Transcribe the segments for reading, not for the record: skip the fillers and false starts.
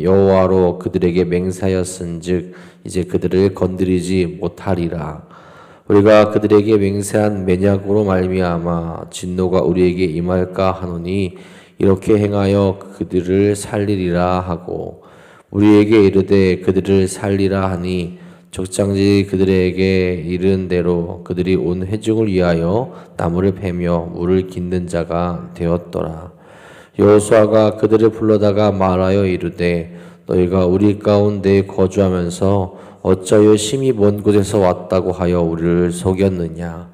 여호와로 그들에게 맹세하였은즉 이제 그들을 건드리지 못하리라. 우리가 그들에게 맹세한 맹약으로 말미암아 진노가 우리에게 임할까 하노니 이렇게 행하여 그들을 살리리라 하고 우리에게 이르되 그들을 살리라 하니 적장지 그들에게 이른 대로 그들이 온 회중을 위하여 나무를 패며 물을 깃는 자가 되었더라. 여호수아가 그들을 불러다가 말하여 이르되 너희가 우리 가운데 거주하면서 어찌하여 심히 먼 곳에서 왔다고 하여 우리를 속였느냐.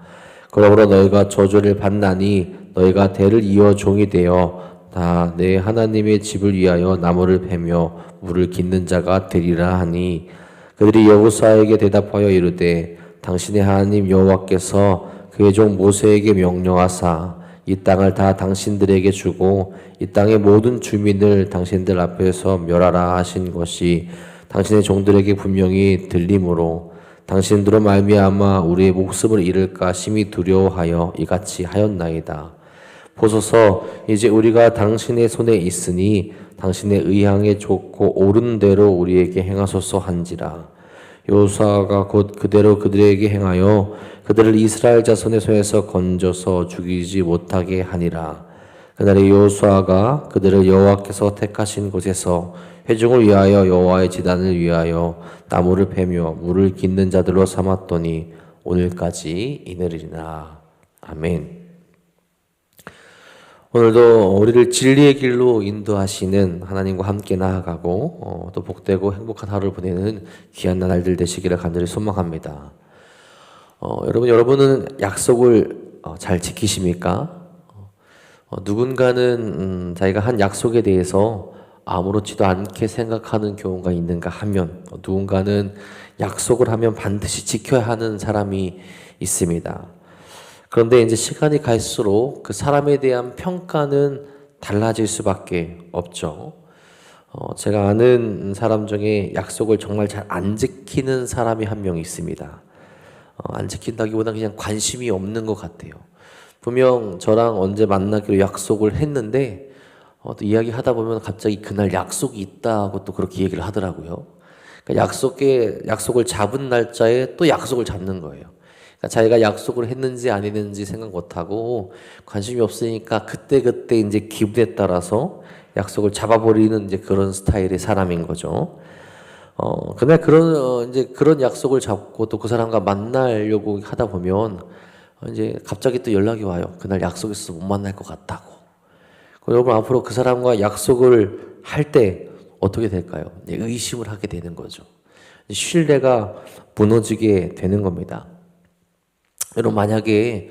그러므로 너희가 저주를 받나니 너희가 대를 이어 종이 되어 다 내 하나님의 집을 위하여 나무를 패며 물을 깃는 자가 되리라 하니 그들이 여호수아에게 대답하여 이르되 당신의 하나님 여호와께서 그의 종 모세에게 명령하사 이 땅을 다 당신들에게 주고 이 땅의 모든 주민을 당신들 앞에서 멸하라 하신 것이 당신의 종들에게 분명히 들림으로 당신들로 말미암아 우리의 목숨을 잃을까 심히 두려워하여 이같이 하였나이다. 보소서 이제 우리가 당신의 손에 있으니 당신의 의향에 좋고 옳은 대로 우리에게 행하소서 한지라. 여호수아가 곧 그대로 그들에게 행하여 그들을 이스라엘 자손의 손에서 건져서 죽이지 못하게 하니라. 그날에 여호수아가 그들을 여호와께서 택하신 곳에서 회중을 위하여 여호와의 제단을 위하여 나무를 패며 물을 깃는 자들로 삼았더니 오늘까지 이르리라. 아멘. 오늘도 우리를 진리의 길로 인도하시는 하나님과 함께 나아가고 또 복되고 행복한 하루를 보내는 귀한 날들 되시기를 간절히 소망합니다. 여러분은 약속을 잘 지키십니까? 누군가는 자기가 한 약속에 대해서 아무렇지도 않게 생각하는 경우가 있는가 하면 누군가는 약속을 하면 반드시 지켜야 하는 사람이 있습니다. 그런데 이제 시간이 갈수록 그 사람에 대한 평가는 달라질 수밖에 없죠. 제가 아는 사람 중에 약속을 정말 잘 안 지키는 사람이 한 명 있습니다. 안 지킨다기보다 그냥 관심이 없는 것 같아요. 분명 저랑 언제 만나기로 약속을 했는데 또 이야기하다 보면 갑자기 그날 약속이 있다고 또 그렇게 얘기를 하더라고요. 그러니까 약속을 잡은 날짜에 또 약속을 잡는 거예요. 그러니까 자기가 약속을 했는지 안 했는지 생각 못하고 관심이 없으니까 그때그때 이제 기분에 따라서 약속을 잡아버리는 이제 그런 스타일의 사람인 거죠. 근데 그런 약속을 잡고 또 그 사람과 만나려고 하다 보면 이제 갑자기 또 연락이 와요. 그날 약속했어 못 만날 것 같다고. 여러분 앞으로 그 사람과 약속을 할 때 어떻게 될까요? 의심을 하게 되는 거죠. 신뢰가 무너지게 되는 겁니다. 여러분 만약에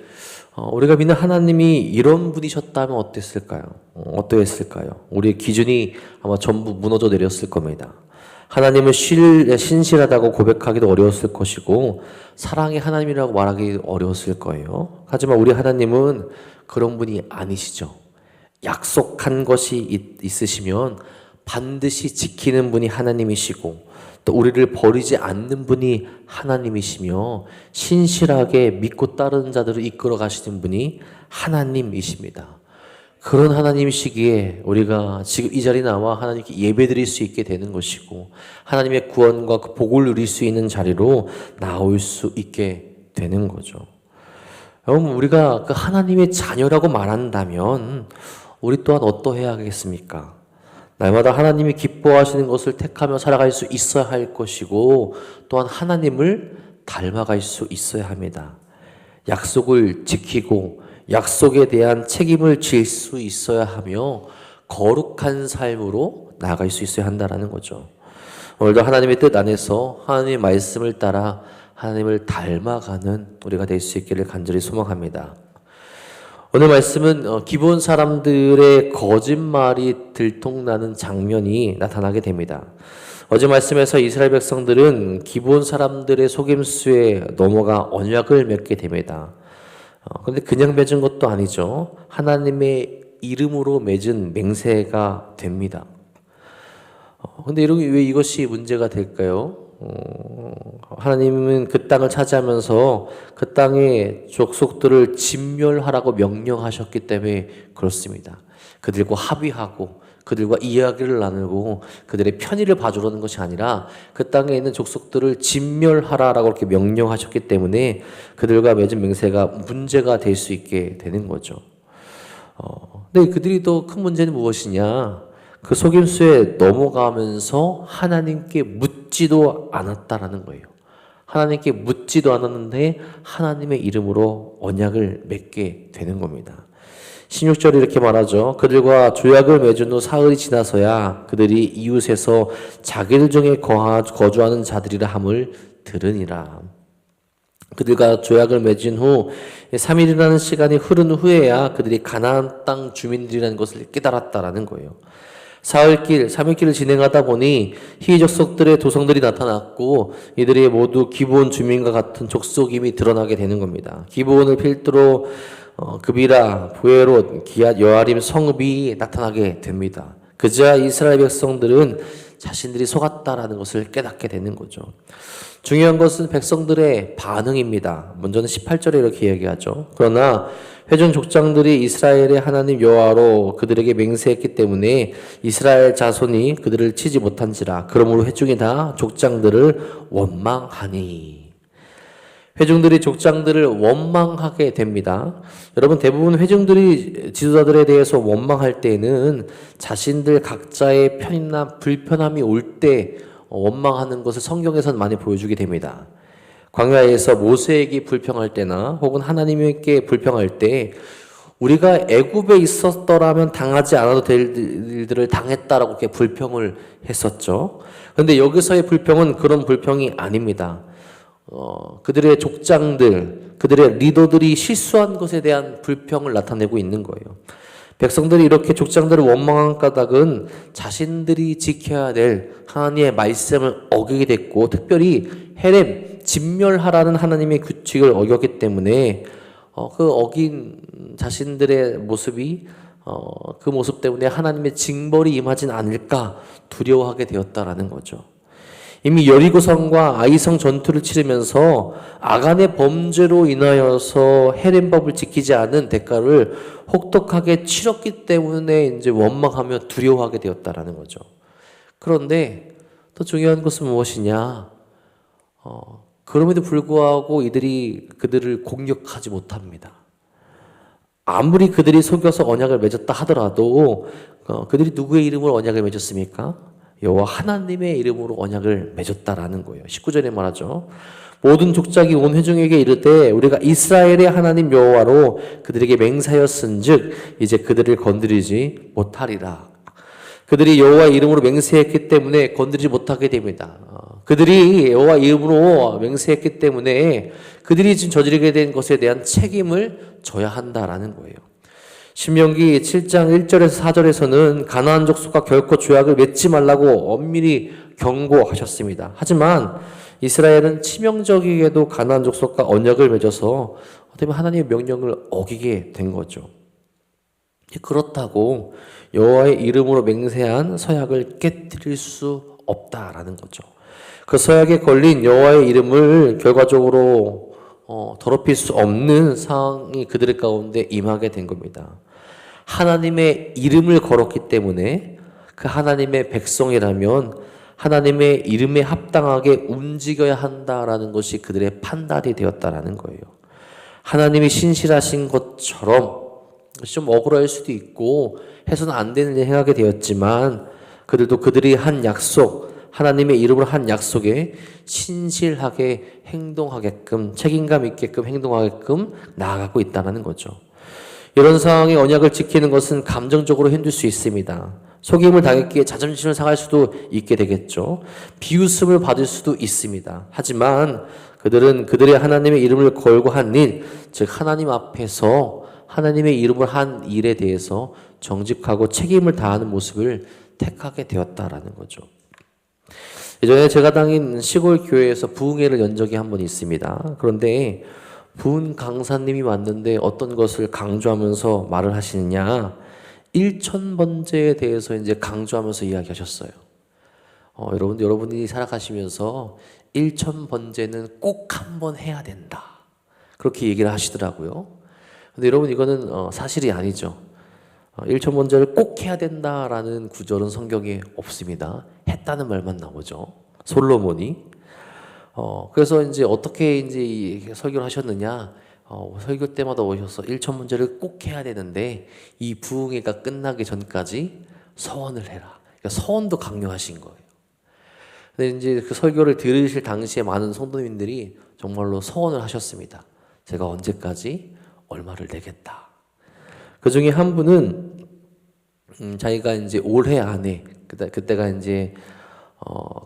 우리가 믿는 하나님이 이런 분이셨다면 어땠을까요? 어떠했을까요? 우리의 기준이 아마 전부 무너져 내렸을 겁니다. 하나님은 신실하다고 고백하기도 어려웠을 것이고 사랑의 하나님이라고 말하기 어려웠을 거예요. 하지만 우리 하나님은 그런 분이 아니시죠. 약속한 것이 있으시면 반드시 지키는 분이 하나님이시고 또 우리를 버리지 않는 분이 하나님이시며 신실하게 믿고 따르는 자들을 이끌어 가시는 분이 하나님이십니다. 그런 하나님이시기에 우리가 지금 이 자리에 나와 하나님께 예배드릴 수 있게 되는 것이고 하나님의 구원과 그 복을 누릴 수 있는 자리로 나올 수 있게 되는 거죠. 여러분 우리가 그 하나님의 자녀라고 말한다면 우리 또한 어떠해야겠습니까? 날마다 하나님이 기뻐하시는 것을 택하며 살아갈 수 있어야 할 것이고 또한 하나님을 닮아갈 수 있어야 합니다. 약속을 지키고 약속에 대한 책임을 질 수 있어야 하며 거룩한 삶으로 나아갈 수 있어야 한다는 거죠. 오늘도 하나님의 뜻 안에서 하나님의 말씀을 따라 하나님을 닮아가는 우리가 될 수 있기를 간절히 소망합니다. 오늘 말씀은 기본 사람들의 거짓말이 들통나는 장면이 나타나게 됩니다. 어제 말씀에서 이스라엘 백성들은 기본 사람들의 속임수에 넘어가 언약을 맺게 됩니다. 그런데 그냥 맺은 것도 아니죠. 하나님의 이름으로 맺은 맹세가 됩니다. 그런데 왜 이것이 문제가 될까요? 하나님은 그 땅을 차지하면서 그 땅의 족속들을 진멸하라고 명령하셨기 때문에 그렇습니다. 그들과 합의하고 그들과 이야기를 나누고 그들의 편의를 봐주려는 것이 아니라 그 땅에 있는 족속들을 진멸하라라고 이렇게 명령하셨기 때문에 그들과 맺은 맹세가 문제가 될 수 있게 되는 거죠. 근데 그들이 더 큰 문제는 무엇이냐? 그 속임수에 넘어가면서 하나님께 묻지도 않았다라는 거예요. 하나님께 묻지도 않았는데 하나님의 이름으로 언약을 맺게 되는 겁니다. 16절에 이렇게 말하죠. 그들과 조약을 맺은 후 사흘이 지나서야 그들이 이웃에서 자기들 중에 거주하는 자들이라 함을 들으니라. 그들과 조약을 맺은 후 3일이라는 시간이 흐른 후에야 그들이 가나안 땅 주민들이라는 것을 깨달았다라는 거예요. 사흘길, 3일길을 진행하다 보니 히위 족속들의 도성들이 나타났고 이들이 모두 기브온 주민과 같은 족속임이 드러나게 되는 겁니다. 기브온을 필두로 그비라, 부에롯, 기앗, 여아림 성읍이 나타나게 됩니다. 그제야 이스라엘 백성들은 자신들이 속았다라는 것을 깨닫게 되는 거죠. 중요한 것은 백성들의 반응입니다. 먼저는 18절에 이렇게 얘기하죠. 그러나 회중 족장들이 이스라엘의 하나님 여호와로 그들에게 맹세했기 때문에 이스라엘 자손이 그들을 치지 못한지라. 그러므로 회중이 다 족장들을 원망하니. 회중들이 족장들을 원망하게 됩니다. 여러분, 대부분 회중들이 지도자들에 대해서 원망할 때는 자신들 각자의 편이나 불편함이 올 때 원망하는 것을 성경에서는 많이 보여주게 됩니다. 광야에서 모세에게 불평할 때나 혹은 하나님께 불평할 때 우리가 애굽에 있었더라면 당하지 않아도 될 일들을 당했다라고 이렇게 불평을 했었죠. 그런데 여기서의 불평은 그런 불평이 아닙니다. 그들의 족장들, 그들의 리더들이 실수한 것에 대한 불평을 나타내고 있는 거예요. 백성들이 이렇게 족장들을 원망한 까닭은 자신들이 지켜야 될 하나님의 말씀을 어기게 됐고, 특별히 헤렘, 진멸하라는 하나님의 규칙을 어겼기 때문에 그 어긴 자신들의 모습이 그 모습 때문에 하나님의 징벌이 임하진 않을까 두려워하게 되었다라는 거죠. 이미 여리고성과 아이성 전투를 치르면서 아간의 범죄로 인하여서 헤렘법을 지키지 않은 대가를 혹독하게 치렀기 때문에 이제 원망하며 두려워하게 되었다라는 거죠. 그런데 더 중요한 것은 무엇이냐? 그럼에도 불구하고 이들이 그들을 공격하지 못합니다. 아무리 그들이 속여서 언약을 맺었다 하더라도 그들이 누구의 이름으로 언약을 맺었습니까? 여호와 하나님의 이름으로 언약을 맺었다라는 거예요. 19절에 말하죠. 모든 족장이 온 회중에게 이르되 우리가 이스라엘의 하나님 여호와로 그들에게 맹세하였은즉 이제 그들을 건드리지 못하리라. 그들이 여호와의 이름으로 맹세했기 때문에 건드리지 못하게 됩니다. 그들이 여호와 이름으로 맹세했기 때문에 그들이 지금 저지르게 된 것에 대한 책임을 져야 한다라는 거예요. 신명기 7장 1절에서 4절에서는 가나안 족속과 결코 조약을 맺지 말라고 엄밀히 경고하셨습니다. 하지만 이스라엘은 치명적이게도 가나안 족속과 언약을 맺어서 어떻게 보면 하나님의 명령을 어기게 된 거죠. 그렇다고 여호와의 이름으로 맹세한 서약을 깨뜨릴 수 없다라는 거죠. 그 서약에 걸린 여호와의 이름을 결과적으로 더럽힐 수 없는 상황이 그들 가운데 임하게 된 겁니다. 하나님의 이름을 걸었기 때문에 그 하나님의 백성이라면 하나님의 이름에 합당하게 움직여야 한다라는 것이 그들의 판단이 되었다라는 거예요. 하나님이 신실하신 것처럼 좀 억울할 수도 있고 해서는 안 되는 일 행하게 되었지만 그들도 그들이 한 약속, 하나님의 이름으로 한 약속에 신실하게 행동하게끔, 책임감 있게끔 행동하게끔 나아가고 있다는 거죠. 이런 상황에 언약을 지키는 것은 감정적으로 힘들 수 있습니다. 속임을 당했기에 자존심을 상할 수도 있게 되겠죠. 비웃음을 받을 수도 있습니다. 하지만 그들은 그들의 하나님의 이름을 걸고 한 일, 즉 하나님 앞에서 하나님의 이름을 한 일에 대해서 정직하고 책임을 다하는 모습을 택하게 되었다라는 거죠. 예전에 제가 다닌 시골 교회에서 부흥회를 연 적이 한 번 있습니다. 그런데 부흥 강사님이 왔는데 어떤 것을 강조하면서 말을 하시느냐, 일천번제에 대해서 이제 강조하면서 이야기하셨어요. 여러분이 살아가시면서 일천번제는 꼭 한번 해야 된다. 그렇게 얘기를 하시더라고요. 근데 여러분, 이거는 사실이 아니죠. 일천번제를 꼭 해야 된다라는 구절은 성경에 없습니다. 했다는 말만 나오죠. 솔로몬이. 그래서 이제 어떻게 이제 이 설교를 하셨느냐? 설교 때마다 오셔서 일천번제를 꼭 해야 되는데 이 부흥회가 끝나기 전까지 서원을 해라. 그러니까 서원도 강요하신 거예요. 근데 이제 그 설교를 들으실 당시에 많은 성도님들이 정말로 서원을 하셨습니다. 제가 언제까지 얼마를 내겠다. 그 중에 한 분은 자기가 이제 올해 안에 그때가 이제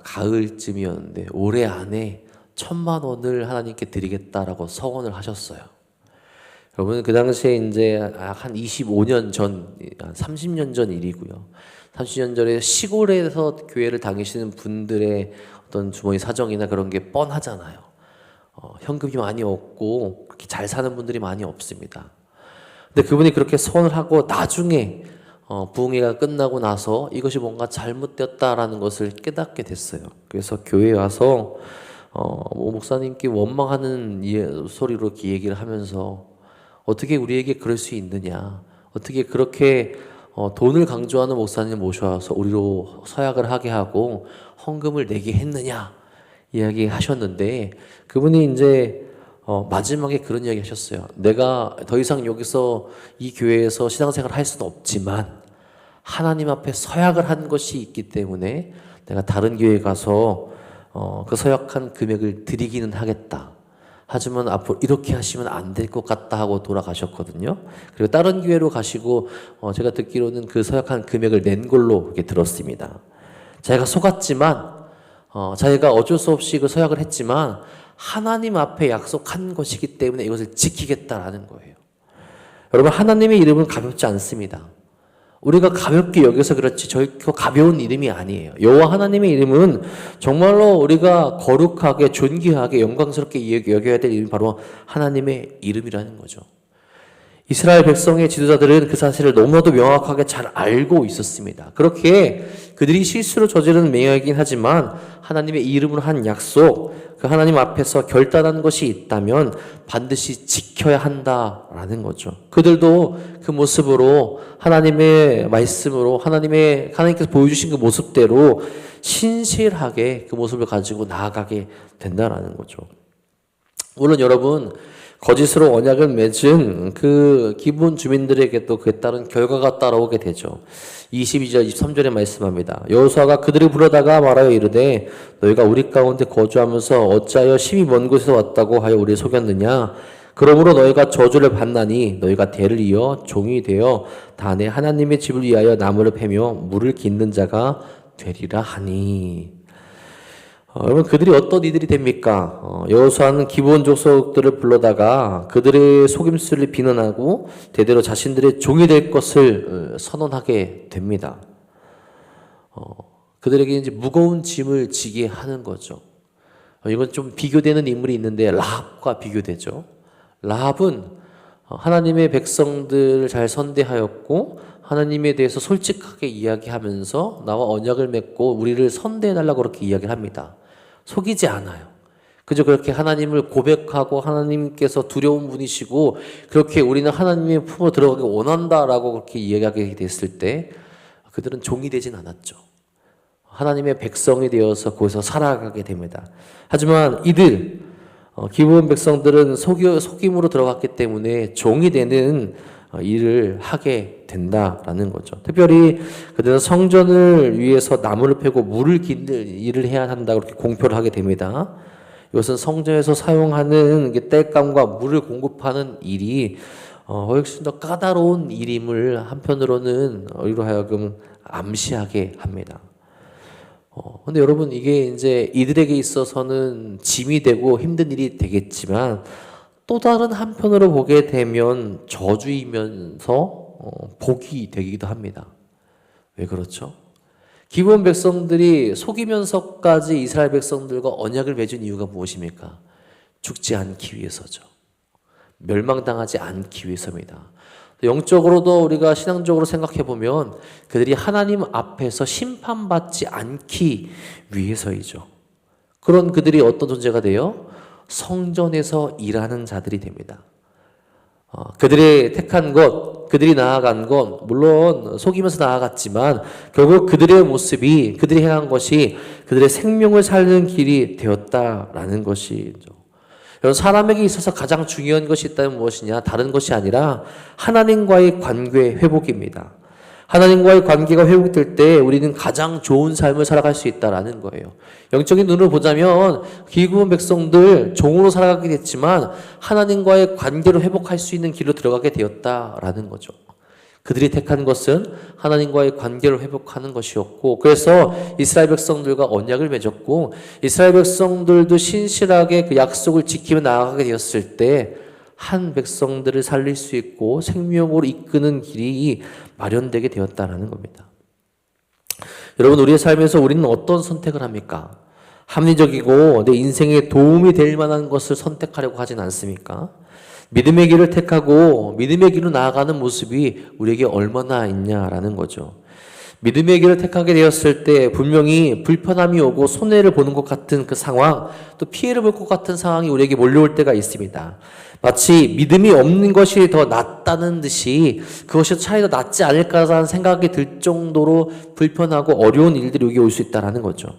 가을쯤이었는데 올해 안에 1,000,000원을 하나님께 드리겠다라고 서원을 하셨어요. 여러분 그 당시에 이제 한 25년 전, 한 30년 전 일이고요. 30년 전에 시골에서 교회를 다니시는 분들의 어떤 주머니 사정이나 그런 게 뻔하잖아요. 현금이 많이 없고 그렇게 잘 사는 분들이 많이 없습니다. 근데 그분이 그렇게 서원을 하고 나중에 부흥회가 끝나고 나서 이것이 뭔가 잘못되었다라는 것을 깨닫게 됐어요. 그래서 교회에 와서 목사님께 원망하는 소리로 이렇게 얘기를 하면서 어떻게 우리에게 그럴 수 있느냐, 어떻게 그렇게 돈을 강조하는 목사님을 모셔와서 우리로 서약을 하게 하고 헌금을 내게 했느냐 이야기하셨는데 그분이 이제 마지막에 그런 이야기 하셨어요. 내가 더 이상 여기서 이 교회에서 신앙생활을 할 수는 없지만 하나님 앞에 서약을 한 것이 있기 때문에 내가 다른 교회에 가서 그 서약한 금액을 드리기는 하겠다. 하지만 앞으로 이렇게 하시면 안 될 것 같다 하고 돌아가셨거든요. 그리고 다른 교회로 가시고 제가 듣기로는 그 서약한 금액을 낸 걸로 그렇게 들었습니다. 자기가 속았지만 자기가 어쩔 수 없이 그 서약을 했지만 하나님 앞에 약속한 것이기 때문에 이것을 지키겠다라는 거예요. 여러분 하나님의 이름은 가볍지 않습니다. 우리가 가볍게 여겨서 그렇지 저희가 가벼운 이름이 아니에요. 여호와 하나님의 이름은 정말로 우리가 거룩하게 존귀하게 영광스럽게 여겨야 될 이름이 바로 하나님의 이름이라는 거죠. 이스라엘 백성의 지도자들은 그 사실을 너무나도 명확하게 잘 알고 있었습니다. 그렇게 그들이 실수로 저지르는 맹약이긴 하지만 하나님의 이름으로 한 약속, 그 하나님 앞에서 결단한 것이 있다면 반드시 지켜야 한다라는 거죠. 그들도 그 모습으로 하나님의 말씀으로 하나님께서 보여주신 그 모습대로 신실하게 그 모습을 가지고 나아가게 된다라는 거죠. 물론 여러분 거짓으로 언약을 맺은 그 기본 주민들에게도 그에 따른 결과가 따라오게 되죠. 22절 23절에 말씀합니다. 여호수아가 그들을 불러다가 말하여 이르되 너희가 우리 가운데 거주하면서 어찌하여 심히 먼 곳에서 왔다고 하여 우리를 속였느냐. 그러므로 너희가 저주를 받나니 너희가 대를 이어 종이 되어 단에 하나님의 집을 위하여 나무를 패며 물을 깃는 자가 되리라 하니. 여러분 그들이 어떤 이들이 됩니까? 여호수아는 기본 족속들을 불러다가 그들의 속임수를 비난하고 대대로 자신들의 종이 될 것을 선언하게 됩니다. 그들에게 이제 무거운 짐을 지게 하는 거죠. 이건 좀 비교되는 인물이 있는데 라합과 비교되죠. 라합은 하나님의 백성들을 잘 선대하였고 하나님에 대해서 솔직하게 이야기하면서 나와 언약을 맺고 우리를 선대해달라고 그렇게 이야기를 합니다. 속이지 않아요. 그저 그렇게 하나님을 고백하고 하나님께서 두려운 분이시고 그렇게 우리는 하나님의 품으로 들어가기 원한다라고 그렇게 이야기하게 됐을 때 그들은 종이 되진 않았죠. 하나님의 백성이 되어서 거기서 살아가게 됩니다. 하지만 이들 기본 백성들은 속임으로 들어갔기 때문에 종이 되는 일을 하게 된다라는 거죠. 특별히 그들은 성전을 위해서 나무를 패고 물을 깃는 일을 해야 한다 그렇게 공표를 하게 됩니다. 이것은 성전에서 사용하는 땔감과 물을 공급하는 일이 훨씬 더 까다로운 일임을 한편으로는 우리로 하여금 암시하게 합니다. 근데 여러분 이게 이제 이들에게 있어서는 짐이 되고 힘든 일이 되겠지만 또 다른 한편으로 보게 되면 저주이면서 복이 되기도 합니다. 왜 그렇죠? 기본 백성들이 속이면서까지 이스라엘 백성들과 언약을 맺은 이유가 무엇입니까? 죽지 않기 위해서죠. 멸망당하지 않기 위해서입니다. 영적으로도 우리가 신앙적으로 생각해 보면 그들이 하나님 앞에서 심판받지 않기 위해서이죠. 그런 그들이 어떤 존재가 돼요? 성전에서 일하는 자들이 됩니다. 그들의 택한 것, 그들이 나아간 건 물론 속이면서 나아갔지만 결국 그들의 모습이 그들이 행한 것이 그들의 생명을 살리는 길이 되었다라는 것이죠. 여러분, 사람에게 있어서 가장 중요한 것이 있다면 무엇이냐? 다른 것이 아니라 하나님과의 관계 회복입니다. 하나님과의 관계가 회복될 때 우리는 가장 좋은 삶을 살아갈 수 있다라는 거예요. 영적인 눈으로 보자면 기구원 백성들 종으로 살아가게 됐지만 하나님과의 관계를 회복할 수 있는 길로 들어가게 되었다라는 거죠. 그들이 택한 것은 하나님과의 관계를 회복하는 것이었고, 그래서 이스라엘 백성들과 언약을 맺었고, 이스라엘 백성들도 신실하게 그 약속을 지키며 나아가게 되었을 때 한 백성들을 살릴 수 있고 생명으로 이끄는 길이 마련되게 되었다는 겁니다. 여러분, 우리의 삶에서 우리는 어떤 선택을 합니까? 합리적이고 내 인생에 도움이 될 만한 것을 선택하려고 하진 않습니까? 믿음의 길을 택하고 믿음의 길로 나아가는 모습이 우리에게 얼마나 있냐라는 거죠. 믿음의 길을 택하게 되었을 때 분명히 불편함이 오고 손해를 보는 것 같은 그 상황, 또 피해를 볼 것 같은 상황이 우리에게 몰려올 때가 있습니다. 마치 믿음이 없는 것이 더 낫다는 듯이 그것이 차라리 더 낫지 않을까라는 생각이 들 정도로 불편하고 어려운 일들이 여기 올 수 있다는 거죠.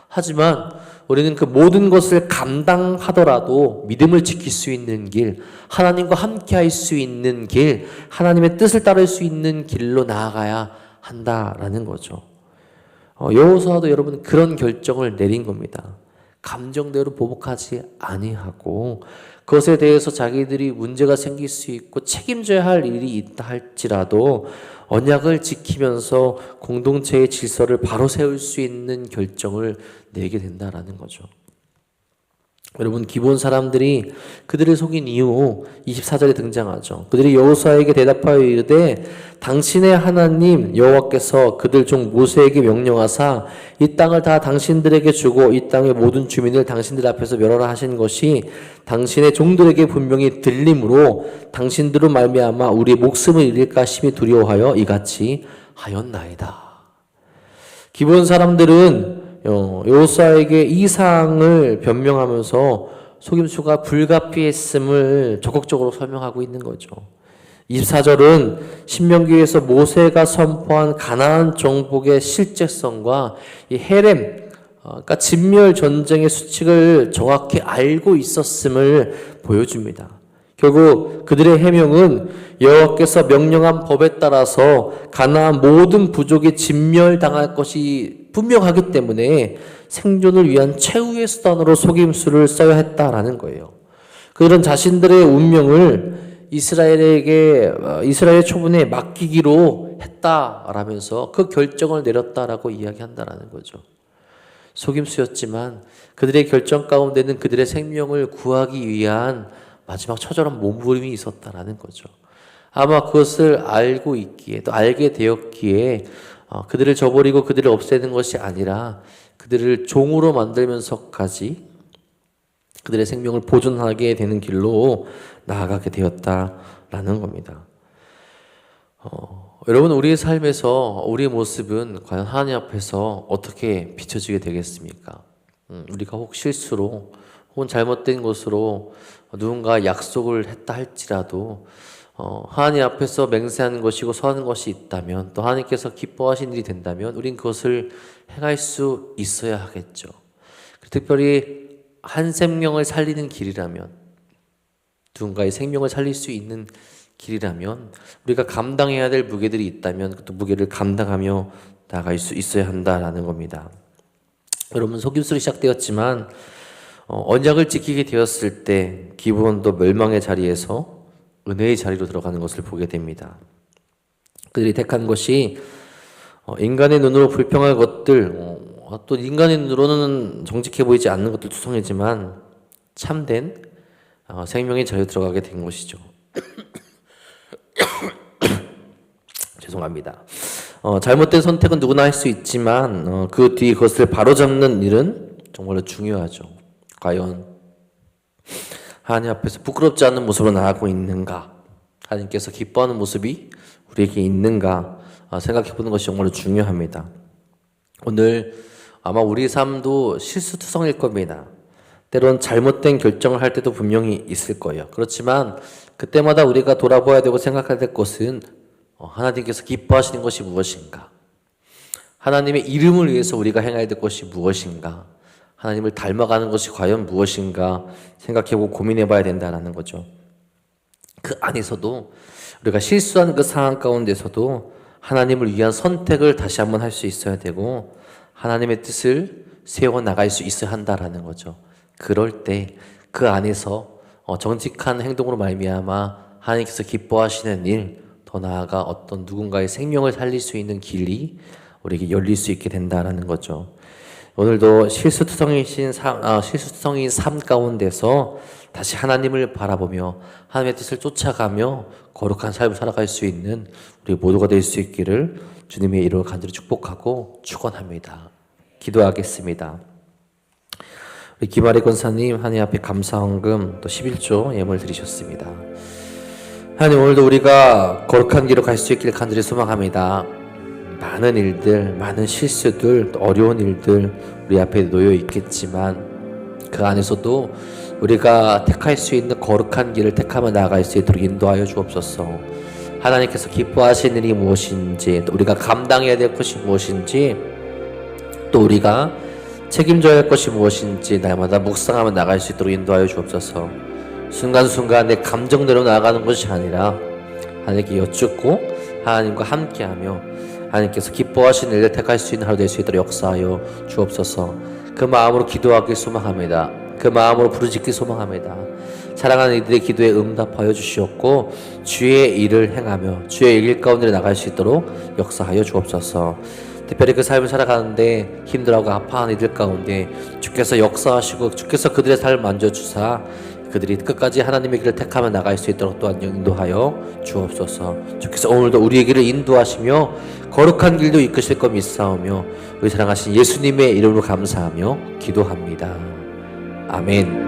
하지만 우리는 그 모든 것을 감당하더라도 믿음을 지킬 수 있는 길, 하나님과 함께 할 수 있는 길, 하나님의 뜻을 따를 수 있는 길로 나아가야 한다라는 거죠. 여호수아도 여러분 그런 결정을 내린 겁니다. 감정대로 보복하지 아니하고 그것에 대해서 자기들이 문제가 생길 수 있고 책임져야 할 일이 있다 할지라도 언약을 지키면서 공동체의 질서를 바로 세울 수 있는 결정을 내게 된다라는 거죠. 여러분, 기본 사람들이 그들을 속인 이후 24절에 등장하죠. 그들이 여호수아에게 대답하여 이르되 당신의 하나님 여호와께서 그들 종 모세에게 명령하사 이 땅을 다 당신들에게 주고 이 땅의 모든 주민을 당신들 앞에서 멸하라 하신 것이 당신의 종들에게 분명히 들림으로 당신들로 말미암아 우리의 목숨을 잃을까 심히 두려워하여 이같이 하였나이다. 기본 사람들은 여호수아에게 이 사항을 변명하면서 속임수가 불가피했음을 적극적으로 설명하고 있는 거죠. 24절은 신명기에서 모세가 선포한 가나안 정복의 실제성과 이 헤렘, 그러니까 진멸 전쟁의 수칙을 정확히 알고 있었음을 보여줍니다. 결국 그들의 해명은 여호와께서 명령한 법에 따라서 가나안 모든 부족이 진멸당할 것이 분명하기 때문에 생존을 위한 최후의 수단으로 속임수를 써야 했다라는 거예요. 그들은 자신들의 운명을 이스라엘의 초분에 맡기기로 했다라면서 그 결정을 내렸다라고 이야기한다라는 거죠. 속임수였지만 그들의 결정 가운데는 그들의 생명을 구하기 위한 마지막 처절한 몸부림이 있었다라는 거죠. 아마 그것을 알고 있기에 또 알게 되었기에 그들을 저버리고 그들을 없애는 것이 아니라 그들을 종으로 만들면서까지 그들의 생명을 보존하게 되는 길로 나아가게 되었다라는 겁니다. 여러분, 우리의 삶에서 우리의 모습은 과연 하나님 앞에서 어떻게 비춰지게 되겠습니까? 우리가 혹 실수로 혹은 잘못된 것으로 누군가 약속을 했다 할지라도 하나님 앞에서 맹세하는 것이고 서하는 것이 있다면 또 하나님께서 기뻐하신 일이 된다면 우린 그것을 행할 수 있어야 하겠죠. 특별히 한 생명을 살리는 길이라면, 누군가의 생명을 살릴 수 있는 길이라면 우리가 감당해야 될 무게들이 있다면 그 무게를 감당하며 나아갈 수 있어야 한다라는 겁니다. 여러분, 속임수로 시작되었지만 언약을 지키게 되었을 때 기브온도 멸망의 자리에서 은혜의 자리로 들어가는 것을 보게 됩니다. 그들이 택한 것이 인간의 눈으로 불평할 것들, 또 인간의 눈으로는 정직해 보이지 않는 것들 투성이지만 참된 생명의 자리로 들어가게 된 것이죠. 죄송합니다. 잘못된 선택은 누구나 할 수 있지만 그 뒤 그것을 바로잡는 일은 정말로 중요하죠. 과연 하나님 앞에서 부끄럽지 않은 모습으로 나아가고 있는가? 하나님께서 기뻐하는 모습이 우리에게 있는가? 생각해보는 것이 정말로 중요합니다. 오늘 아마 우리 삶도 실수투성일 겁니다. 때론 잘못된 결정을 할 때도 분명히 있을 거예요. 그렇지만 그때마다 우리가 돌아봐야 되고 생각해야 될 것은 하나님께서 기뻐하시는 것이 무엇인가? 하나님의 이름을 위해서 우리가 행해야 될 것이 무엇인가? 하나님을 닮아가는 것이 과연 무엇인가 생각해보고 고민해봐야 된다는 거죠. 그 안에서도 우리가 실수한 그 상황 가운데서도 하나님을 위한 선택을 다시 한번 할 수 있어야 되고 하나님의 뜻을 세워나갈 수 있어야 한다라는 거죠. 그럴 때 그 안에서 정직한 행동으로 말미암아 하나님께서 기뻐하시는 일, 더 나아가 어떤 누군가의 생명을 살릴 수 있는 길이 우리에게 열릴 수 있게 된다라는 거죠. 오늘도 실수투성인 삶 가운데서 다시 하나님을 바라보며 하나님의 뜻을 쫓아가며 거룩한 삶을 살아갈 수 있는 우리 모두가 될 수 있기를 주님의 이름으로 간절히 축복하고 축원합니다. 기도하겠습니다. 우리 김아리 권사님 하나님 앞에 감사헌금 또 11조 예물 드리셨습니다. 하나님, 오늘도 우리가 거룩한 길로 갈 수 있기를 간절히 소망합니다. 많은 일들, 많은 실수들, 또 어려운 일들 우리 앞에 놓여 있겠지만 그 안에서도 우리가 택할 수 있는 거룩한 길을 택하며 나아갈 수 있도록 인도하여 주옵소서. 하나님께서 기뻐하시는 일이 무엇인지, 또 우리가 감당해야 될 것이 무엇인지, 또 우리가 책임져야 할 것이 무엇인지 날마다 묵상하며 나갈 수 있도록 인도하여 주옵소서. 순간순간 내 감정대로 나아가는 것이 아니라 하나님께 여쭙고 하나님과 함께하며 하나님께서 기뻐하시는 일을 택할 수 있는 하루 될 수 있도록 역사하여 주옵소서. 그 마음으로 기도하길 소망합니다. 그 마음으로 부르짖길 소망합니다. 사랑하는 이들의 기도에 응답하여 주시옵고 주의 일을 행하며 주의 일 가운데 나갈 수 있도록 역사하여 주옵소서. 특별히 그 삶을 살아가는데 힘들어하고 아파하는 이들 가운데 주께서 역사하시고 주께서 그들의 삶을 만져주사 그들이 끝까지 하나님의 길을 택하며 나갈 수 있도록 또한 인도하여 주옵소서. 주께서 오늘도 우리의 길을 인도하시며 거룩한 길도 이끄실 것 믿사오며 우리 사랑하신 예수님의 이름으로 감사하며 기도합니다. 아멘.